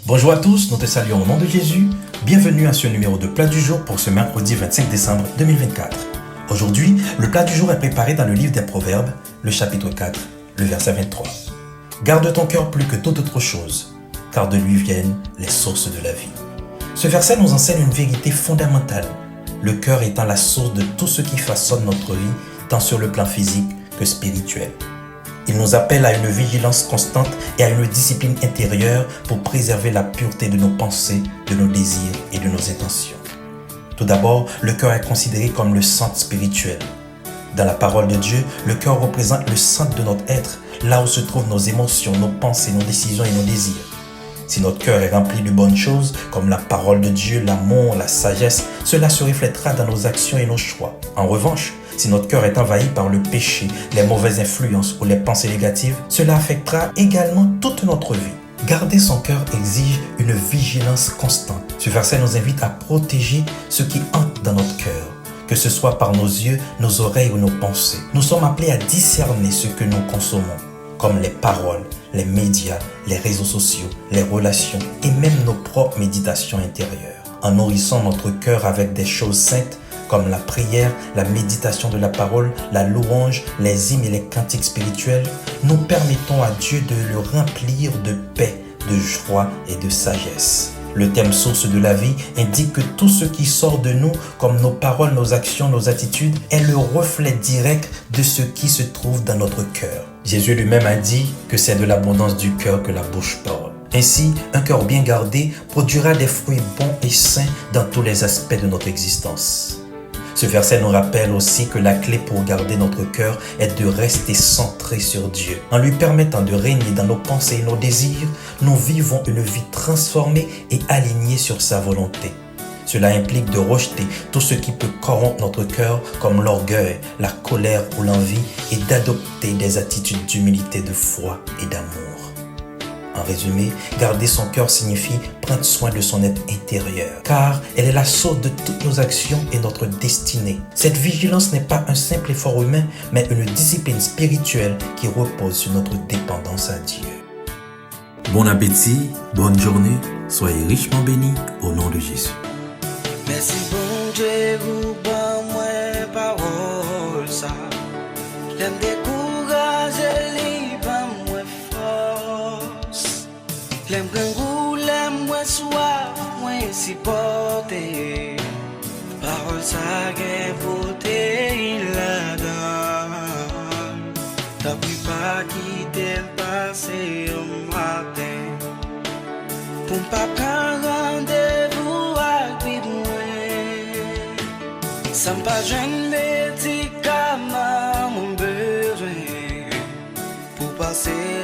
Bonjour à tous, nous te saluons au nom de Jésus. Bienvenue à ce numéro de plat du jour pour ce mercredi 25 décembre 2024. Aujourd'hui, le plat du jour est préparé dans le livre des Proverbes, le chapitre 4, le verset 23. Garde ton cœur plus que toute autre chose, car de lui viennent les sources de la vie. Ce verset nous enseigne une vérité fondamentale, le cœur étant la source de tout ce qui façonne notre vie, tant sur le plan physique que spirituel. Il nous appelle à une vigilance constante et à une discipline intérieure pour préserver la pureté de nos pensées, de nos désirs et de nos intentions. Tout d'abord, le cœur est considéré comme le centre spirituel. Dans la parole de Dieu, le cœur représente le centre de notre être, là où se trouvent nos émotions, nos pensées, nos décisions et nos désirs. Si notre cœur est rempli de bonnes choses, comme la parole de Dieu, l'amour, la sagesse, cela se reflètera dans nos actions et nos choix. En revanche, si notre cœur est envahi par le péché, les mauvaises influences ou les pensées négatives, cela affectera également toute notre vie. Garder son cœur exige une vigilance constante. Ce verset nous invite à protéger ce qui entre dans notre cœur, que ce soit par nos yeux, nos oreilles ou nos pensées. Nous sommes appelés à discerner ce que nous consommons, comme les paroles, les médias, les réseaux sociaux, les relations et même nos propres méditations intérieures. En nourrissant notre cœur avec des choses saintes, comme la prière, la méditation de la parole, la louange, les hymnes et les cantiques spirituels, nous permettons à Dieu de le remplir de paix, de joie et de sagesse. Le thème source de la vie indique que tout ce qui sort de nous, comme nos paroles, nos actions, nos attitudes, est le reflet direct de ce qui se trouve dans notre cœur. Jésus lui-même a dit que c'est de l'abondance du cœur que la bouche parle. Ainsi, un cœur bien gardé produira des fruits bons et sains dans tous les aspects de notre existence. Ce verset nous rappelle aussi que la clé pour garder notre cœur est de rester centré sur Dieu. En lui permettant de régner dans nos pensées et nos désirs, nous vivons une vie transformée et alignée sur sa volonté. Cela implique de rejeter tout ce qui peut corrompre notre cœur comme l'orgueil, la colère ou l'envie et d'adopter des attitudes d'humilité, de foi et d'amour. En résumé, garder son cœur signifie prendre soin de son être intérieur, car elle est la source de toutes nos actions et notre destinée. Cette vigilance n'est pas un simple effort humain, mais une discipline spirituelle qui repose sur notre dépendance à Dieu. Bon appétit, bonne journée, soyez richement bénis au nom de Jésus. Merci bon Dieu, vous bon moi parole ça. L'aime décourager, libre moi force. L'aime grand l'aime moi soif, moi supporter. Parole ça gain beauté il la donne. T'as pu pas quitter le passé au matin. Pour pas prendre rendez-vous avec moi. Ça me pas jeune médicament mon besoin pour passer